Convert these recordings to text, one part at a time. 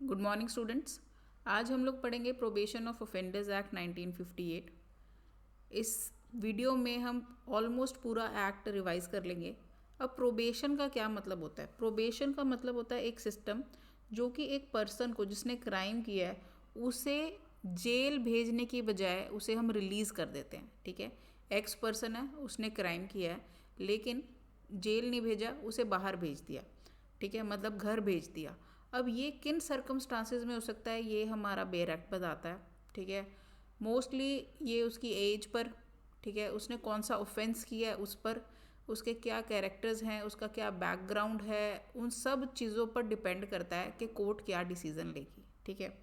Good morning students. आज हम लोग पढ़ेंगे प्रोबेशन ऑफ ऑफेंडर्स एक्ट 1958। इस वीडियो में हम ऑलमोस्ट पूरा एक्ट रिवाइज कर लेंगे। अब प्रोबेशन का क्या मतलब होता है? प्रोबेशन का मतलब होता है एक सिस्टम जो कि एक पर्सन को जिसने क्राइम किया है उसे जेल भेजने की बजाय उसे हम रिलीज़ कर देते हैं। ठीक है, एक्स पर्सन है, उसने क्राइम किया है लेकिन जेल नहीं भेजा, उसे बाहर भेज दिया। ठीक है, मतलब घर भेज दिया। अब ये किन सर्कमस्टांसेस में हो सकता है, ये हमारा बेयर एक्ट बताता है। ठीक है, मोस्टली ये उसकी एज पर, ठीक है, उसने कौन सा ऑफेंस किया है उस पर, उसके क्या कैरेक्टर्स हैं, उसका क्या बैकग्राउंड है, उन सब चीज़ों पर डिपेंड करता है कि कोर्ट क्या डिसीजन लेगी। ठीक है,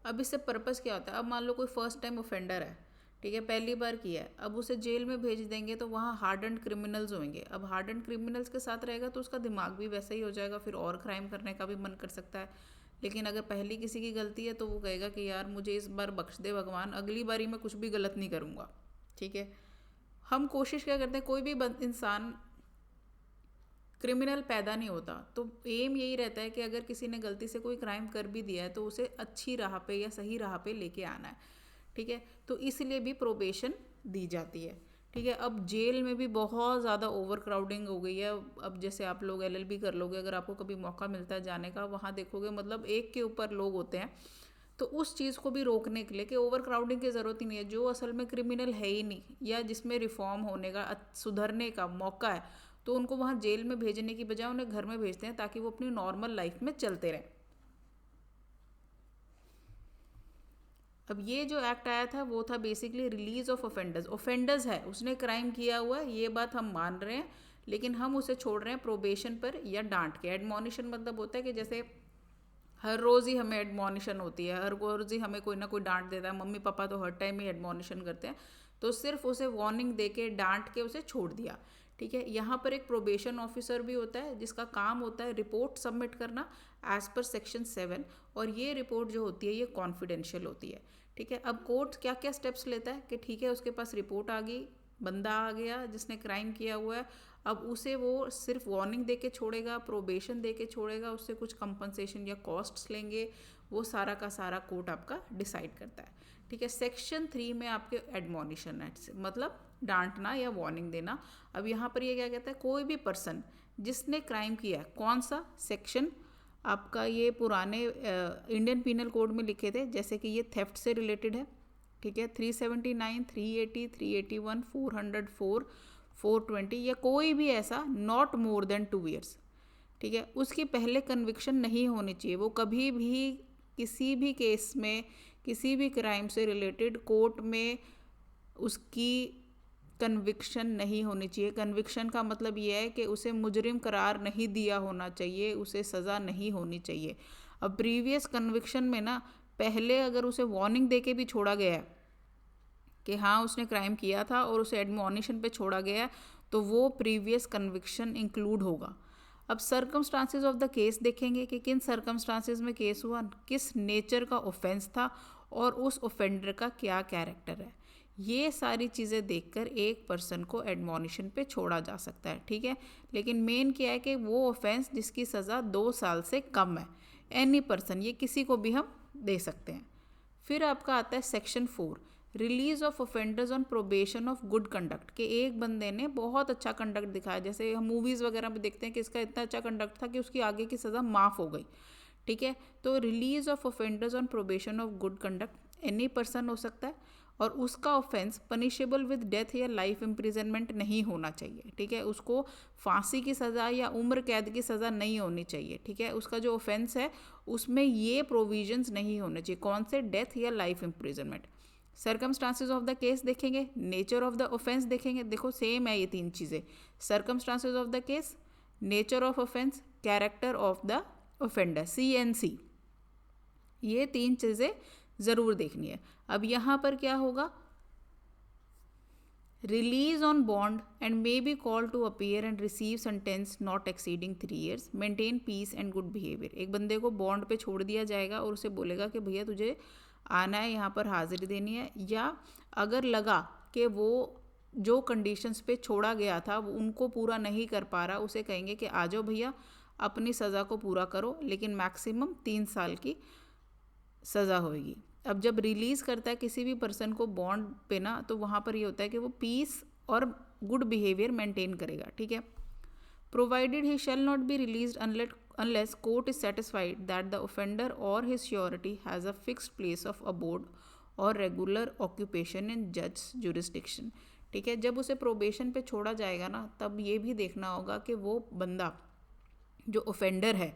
अब इससे पर्पस क्या होता है? अब मान लो कोई फर्स्ट टाइम ऑफेंडर है, ठीक है, पहली बार किया है, अब उसे जेल में भेज देंगे तो वहाँ हार्डन्ड क्रिमिनल्स होंगे। अब हार्डन्ड क्रिमिनल्स के साथ रहेगा तो उसका दिमाग भी वैसा ही हो जाएगा, फिर और क्राइम करने का भी मन कर सकता है। लेकिन अगर पहली किसी की गलती है तो वो कहेगा कि यार मुझे इस बार बख्श दे भगवान, अगली बारी मैं कुछ भी गलत नहीं करूँगा। ठीक है, हम कोशिश क्या करते हैं, कोई भी इंसान क्रिमिनल पैदा नहीं होता, तो एम यही रहता है कि अगर किसी ने गलती से कोई क्राइम कर भी दिया है तो उसे अच्छी राह पे या सही राह पे लेके आना है। ठीक है, तो इसलिए भी प्रोबेशन दी जाती है। ठीक है, अब जेल में भी बहुत ज़्यादा ओवर क्राउडिंग हो गई है। अब जैसे आप लोग एलएलबी कर लोगे, अगर आपको कभी मौका मिलता है जाने का, वहाँ देखोगे मतलब एक के ऊपर लोग होते हैं। तो उस चीज़ को भी रोकने के लिए कि ओवर क्राउडिंग की ज़रूरत ही नहीं है, जो असल में क्रिमिनल है ही नहीं या जिसमें रिफॉर्म होने का सुधरने का मौका है, तो उनको वहाँ जेल में भेजने की बजाय उन्हें घर में भेजते हैं ताकि वो अपनी नॉर्मल लाइफ में चलते रहें। अब ये जो एक्ट आया था वो था basically release of offenders. Offenders है, उसने क्राइम किया हुआ है, ये बात हम मान रहे हैं, लेकिन हम उसे छोड़ रहे हैं प्रोबेशन पर या डांट के। एडमोनिशन मतलब होता है कि जैसे हर रोज़ ही हमें एडमोनिशन होती है, हर रोज़ ही हमें कोई ना कोई डांट देता है, मम्मी पापा तो हर टाइम ही एडमोनिशन करते हैं, तो सिर्फ उसे वार्निंग दे के डांट के उसे छोड़ दिया। ठीक है, यहाँ पर एक प्रोबेशन ऑफिसर भी होता है जिसका काम होता है रिपोर्ट सबमिट करना एज पर सेक्शन 7, और ये रिपोर्ट जो होती है ये कॉन्फिडेंशियल होती है। ठीक है, अब कोर्ट क्या क्या स्टेप्स लेता है कि ठीक है उसके पास रिपोर्ट आ गई, बंदा आ गया जिसने क्राइम किया हुआ है, अब उसे वो सिर्फ वार्निंग दे के छोड़ेगा, प्रोबेशन दे के छोड़ेगा, उससे कुछ कंपनसेशन या कॉस्ट्स लेंगे, वो सारा का सारा कोर्ट आपका डिसाइड करता है। ठीक है, सेक्शन 3 में आपके एडमोनिशन है, मतलब डांटना या वार्निंग देना। अब यहाँ पर ये क्या कहता है, कोई भी पर्सन जिसने क्राइम किया है, कौन सा सेक्शन आपका, ये पुराने इंडियन पीनल कोड में लिखे थे, जैसे कि ये थेफ्ट से रिलेटेड है। ठीक है, 379, 380, 381, 404, 420 या कोई भी ऐसा नॉट मोर देन 2 years। ठीक है, उसकी पहले कन्विक्शन नहीं होनी चाहिए, वो कभी भी किसी भी केस में किसी भी क्राइम से रिलेटेड कोर्ट में उसकी कन्विक्शन नहीं होनी चाहिए। कन्विक्शन का मतलब ये है कि उसे मुजरिम करार नहीं दिया होना चाहिए, उसे सज़ा नहीं होनी चाहिए। अब प्रीवियस कन्विक्शन में ना, पहले अगर उसे वार्निंग दे के भी छोड़ा गया है कि हाँ उसने क्राइम किया था और उसे एडमोनिशन पे छोड़ा गया है, तो वो प्रीवियस कन्विक्शन इंक्लूड होगा। अब सर्कमस्टांसेस ऑफ द केस देखेंगे कि किन सर्कमस्टांसेस में केस हुआ, किस नेचर का ऑफेंस था और उस ऑफेंडर का क्या कैरेक्टर है। ये सारी चीज़ें देखकर एक पर्सन को एडमोनिशन पे छोड़ा जा सकता है। ठीक है, लेकिन मेन क्या है कि वो ऑफेंस जिसकी सज़ा 2 साल से कम है, एनी पर्सन, ये किसी को भी हम दे सकते हैं। फिर आपका आता है section 4, release of offenders on probation of good conduct, के एक बंदे ने बहुत अच्छा कंडक्ट दिखाया, जैसे हम मूवीज़ वगैरह में देखते हैं कि इसका इतना अच्छा कंडक्ट था कि उसकी आगे की सज़ा माफ़ हो गई। ठीक है, तो release of offenders on probation of good conduct any person हो सकता है, और उसका ऑफेंस पनिशेबल विद डेथ या लाइफ इम्प्रिजनमेंट नहीं होना चाहिए। ठीक है, उसको फांसी की सज़ा या उम्र कैद की सज़ा नहीं होनी चाहिए। ठीक है, उसका जो ऑफेंस है उसमें ये प्रोविजंस नहीं होने चाहिए। कौन से? डेथ या life imprisonment. Circumstances of the case देखेंगे, नेचर ऑफ द ऑफेंस देखेंगे, देखो सेम है ये तीन चीज़ें, circumstances of the case, nature of offence, character of the offender, CNC, ये तीन चीज़ें ज़रूर देखनी है। अब यहाँ पर क्या होगा, release on bond and may be called to appear and receive sentence not exceeding 3 years, maintain peace and good behaviour. एक बंदे को बॉन्ड पे छोड़ दिया जाएगा और उसे बोलेगा कि भैया तुझे आना है, यहाँ पर हाजिरी देनी है, या अगर लगा कि वो जो कंडीशंस पे छोड़ा गया था वो उनको पूरा नहीं कर पा रहा, उसे कहेंगे कि आ जाओ भैया, अपनी सज़ा को पूरा करो, लेकिन मैक्सिमम 3 साल की सज़ा होगी। अब जब रिलीज़ करता है किसी भी पर्सन को बॉन्ड पे ना, तो वहाँ पर ये होता है कि वो पीस और गुड बिहेवियर मेंटेन करेगा, ठीक है। Provided he shall not be released unless court is satisfied that the offender or his surety has a fixed place of abode और रेगुलर ऑक्यूपेशन इन जज जुरिस्डिक्शन, ठीक है। जब उसे प्रोबेशन पे छोड़ा जाएगा ना, तब ये भी देखना होगा कि वो बंदा जो ऑफेंडर है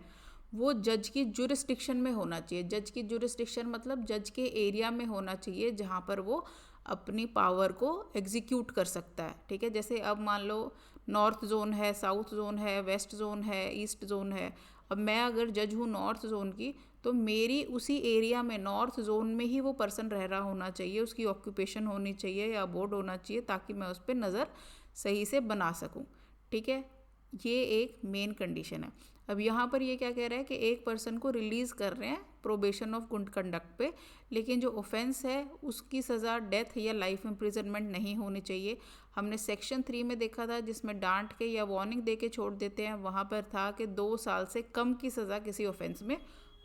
वो जज की जुरिस्डिक्शन में होना चाहिए। जज की जुरिस्डिक्शन मतलब जज के एरिया में होना चाहिए जहाँ पर वो अपनी पावर को एग्जीक्यूट कर सकता है, ठीक है। जैसे अब मान लो नॉर्थ जोन है, साउथ जोन है, वेस्ट जोन है, ईस्ट जोन है। अब मैं अगर जज हूँ नॉर्थ जोन की, तो मेरी उसी एरिया में नॉर्थ जोन में ही वो पर्सन रह रहा होना चाहिए, उसकी ऑक्यूपेशन होनी चाहिए या अबोर्ड होना चाहिए, ताकि मैं उस पर नज़र सही से बना सकूँ, ठीक है। ये एक मेन कंडीशन है। अब यहाँ पर ये क्या कह रहा है कि एक पर्सन को रिलीज़ कर रहे हैं प्रोबेशन ऑफ गुड कंडक्ट पे, लेकिन जो ऑफेंस है उसकी सज़ा डेथ या लाइफ इम्प्रिजनमेंट नहीं होनी चाहिए। हमने सेक्शन 3 में देखा था, जिसमें डांट के या वार्निंग दे के छोड़ देते हैं, वहाँ पर था कि 2 साल से कम की सज़ा किसी ऑफेंस में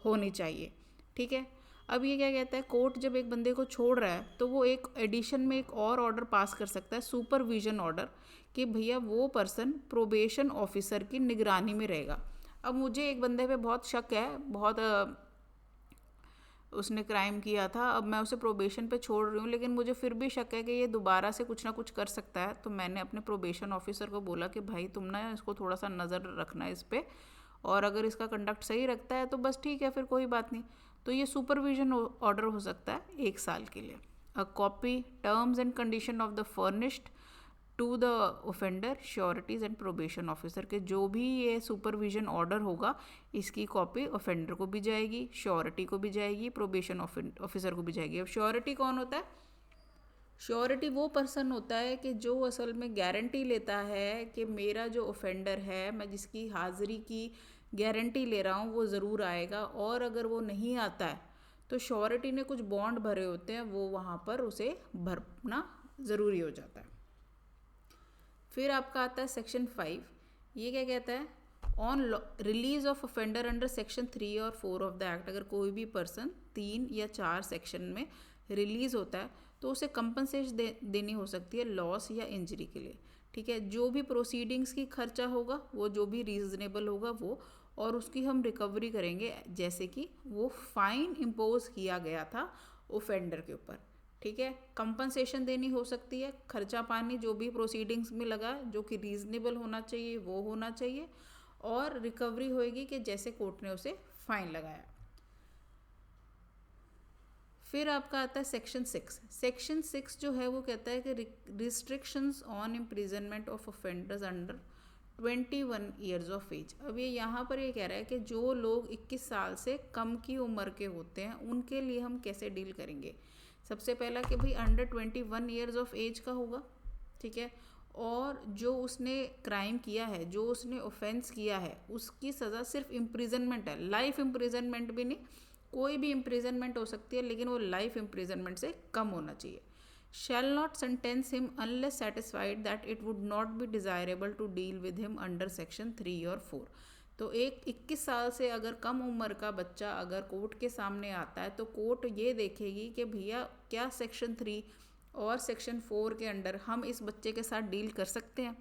होनी चाहिए, ठीक है। अब ये क्या कहता है, कोर्ट जब एक बंदे को छोड़ रहा है तो वो एक एडिशन में एक और ऑर्डर पास कर सकता है, सुपरविजन ऑर्डर, कि भैया वो पर्सन प्रोबेशन ऑफिसर की निगरानी में रहेगा। अब मुझे एक बंदे पे बहुत शक है, बहुत उसने क्राइम किया था, अब मैं उसे प्रोबेशन पे छोड़ रही हूँ, लेकिन मुझे फिर भी शक है कि ये दोबारा से कुछ ना कुछ कर सकता है। तो मैंने अपने प्रोबेशन ऑफिसर को बोला कि भाई तुम ना इसको थोड़ा सा नज़र रखना इस पर, और अगर इसका कंडक्ट सही रखता है तो बस ठीक है, फिर कोई बात नहीं। तो ये सुपरविजन ऑर्डर हो सकता है 1 साल के लिए। A copy terms and condition of the furnished to the offender, sureties and probation officer के जो भी ये सुपरविजन ऑर्डर होगा, इसकी कॉपी ऑफेंडर को भी जाएगी, श्योरिटी को भी जाएगी, प्रोबेशन ऑफिसर को भी जाएगी। अब श्योरिटी कौन होता है? श्योरिटी वो पर्सन होता है कि जो असल में गारंटी लेता है कि मेरा जो ऑफेंडर है, मैं जिसकी हाज़िरी की गारंटी ले रहा हूँ, वो ज़रूर आएगा, और अगर वो नहीं आता है तो श्योरिटी ने कुछ बॉन्ड भरे होते हैं, वो वहाँ पर उसे भरना ज़रूरी हो जाता है। फिर आपका आता है सेक्शन 5। ये क्या कहता है, on release of offender under section 3 और 4 ऑफ द एक्ट, अगर कोई भी पर्सन 3 या 4 सेक्शन में रिलीज़ होता है तो उसे कंपनसेशन देनी हो सकती है लॉस या इंजरी के लिए, ठीक है। जो भी प्रोसीडिंग्स की खर्चा होगा वो जो भी रीजनेबल होगा वो, और उसकी हम रिकवरी करेंगे, जैसे कि वो फाइन इम्पोज किया गया था ऑफेंडर के ऊपर, ठीक है। कंपनसेशन देनी हो सकती है, खर्चा पानी जो भी प्रोसीडिंग्स में लगा जो कि रीजनेबल होना चाहिए वो होना चाहिए, और रिकवरी होएगी कि जैसे कोर्ट ने उसे फाइन लगाया। फिर आपका आता है सेक्शन 6। सेक्शन 6 जो है वो कहता है कि restrictions on imprisonment of offenders under 21 years of age. अब ये यहाँ पर ये कह रहा है कि जो लोग 21 साल से कम की उम्र के होते हैं उनके लिए हम कैसे डील करेंगे। सबसे पहला कि भाई अंडर 21 ईयर्स ऑफ एज का होगा, ठीक है, और जो उसने क्राइम किया है, जो उसने ऑफेंस किया है, उसकी सज़ा सिर्फ इम्प्रिजनमेंट है, लाइफ इम्प्रिजनमेंट भी नहीं, कोई भी इम्प्रिजनमेंट हो सकती है, लेकिन वो लाइफ इम्प्रिजनमेंट से कम होना चाहिए। Shall not sentence him unless satisfied that it would not be desirable to deal with him under section 3 और 4। तो एक 21 साल से अगर कम उम्र का बच्चा अगर कोर्ट के सामने आता है तो कोर्ट ये देखेगी कि भैया क्या सेक्शन 3 और सेक्शन 4 के अंडर हम इस बच्चे के साथ डील कर सकते हैं,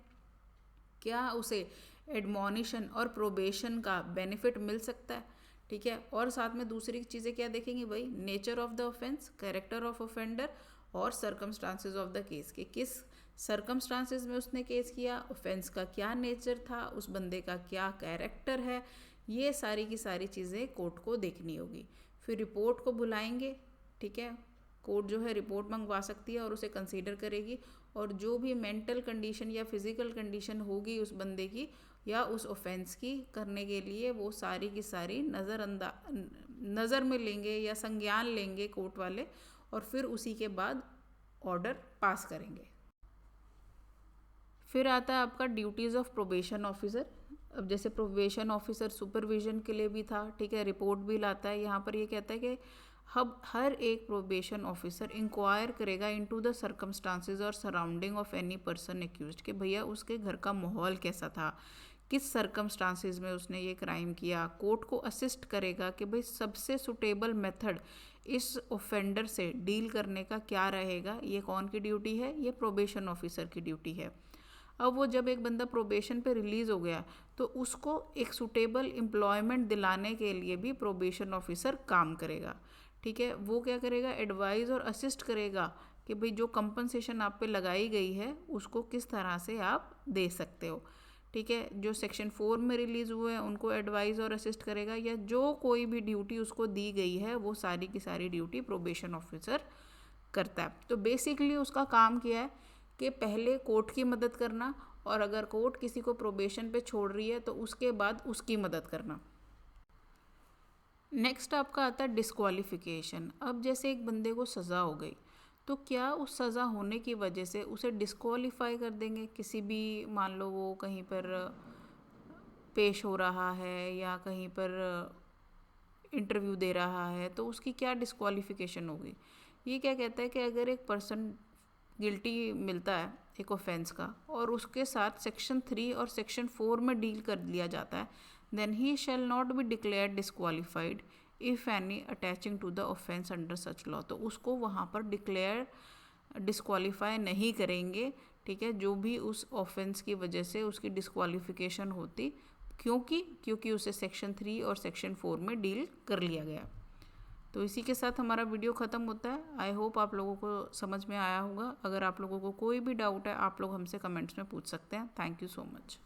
क्या उसे एडमोनिशन और प्रोबेशन का बेनिफिट मिल सकता है, ठीक है। और साथ में दूसरी चीज़ें क्या देखेंगे भाई, nature of the offence, character of offender, और सर्कमस्टांसेस ऑफ द केस, के किस सर्कमस्टांसेस में उसने केस किया, ऑफेंस का क्या नेचर था, उस बंदे का क्या कैरेक्टर है, ये सारी की सारी चीज़ें कोर्ट को देखनी होगी। फिर रिपोर्ट को बुलाएंगे, ठीक है, कोर्ट जो है रिपोर्ट मंगवा सकती है और उसे कंसीडर करेगी, और जो भी मेंटल कंडीशन या फिज़िकल कंडीशन होगी उस बंदे की या उस ऑफेंस की करने के लिए, वो सारी की सारी नज़र में लेंगे या संज्ञान लेंगे कोर्ट वाले, और फिर उसी के बाद ऑर्डर पास करेंगे। फिर आता है आपका ड्यूटीज़ ऑफ प्रोबेशन ऑफिसर। अब जैसे प्रोबेशन ऑफिसर सुपरविजन के लिए भी था, ठीक है, रिपोर्ट भी लाता है। यहाँ पर ये कहता है कि हर एक प्रोबेशन ऑफिसर इंक्वायर करेगा इनटू द सर्कमस्टांसेस और surrounding of any person accused, कि भैया उसके घर का माहौल कैसा था, किस सर्कमस्टांसिस में उसने ये क्राइम किया, कोर्ट को असिस्ट करेगा कि भाई सबसे सुटेबल मेथड इस ऑफेंडर से डील करने का क्या रहेगा। ये कौन की ड्यूटी है, ये प्रोबेशन ऑफिसर की ड्यूटी है। अब वो जब एक बंदा प्रोबेशन पे रिलीज़ हो गया तो उसको एक सुटेबल एम्प्लॉयमेंट दिलाने के लिए भी प्रोबेशन ऑफिसर काम करेगा। ठीक है, वो क्या करेगा, एडवाइज़ और असिस्ट करेगा कि भाई जो कंपनसेशन आप पे लगाई गई है उसको किस तरह से आप दे सकते हो। ठीक है, जो सेक्शन 4 में रिलीज़ हुए हैं उनको एडवाइज़ और असिस्ट करेगा, या जो कोई भी ड्यूटी उसको दी गई है वो सारी की सारी ड्यूटी प्रोबेशन ऑफिसर करता है। तो बेसिकली उसका काम क्या है कि पहले कोर्ट की मदद करना, और अगर कोर्ट किसी को प्रोबेशन पे छोड़ रही है तो उसके बाद उसकी मदद करना। नेक्स्ट आपका आता है डिस्क्वालिफिकेशन। अब जैसे एक बंदे को सज़ा हो गई तो क्या उस सज़ा होने की वजह से उसे डिस्क्वालीफाई कर देंगे, किसी भी, मान लो वो कहीं पर पेश हो रहा है या कहीं पर इंटरव्यू दे रहा है तो उसकी क्या डिस्क्वालिफिकेशन होगी। ये क्या कहता है कि अगर एक पर्सन गिल्टी मिलता है एक ऑफेंस का और उसके साथ सेक्शन 3 और सेक्शन 4 में डील कर लिया जाता है, then he shall not be declared disqualified if any attaching to the offence under such law. तो उसको वहाँ पर डिक्लेयर डिस्क्वालीफाई नहीं करेंगे। ठीक है, जो भी उस ऑफेंस की वजह से उसकी डिस्क्वालिफिकेशन होती, क्योंकि उसे सेक्शन 3 और सेक्शन 4 में डील कर लिया गया। तो इसी के साथ हमारा वीडियो ख़त्म होता है। आई होप आप लोगों को समझ में आया होगा। अगर आप लोगों को कोई भी डाउट है आप लोग हमसे कमेंट्स में पूछ सकते हैं। Thank you so much.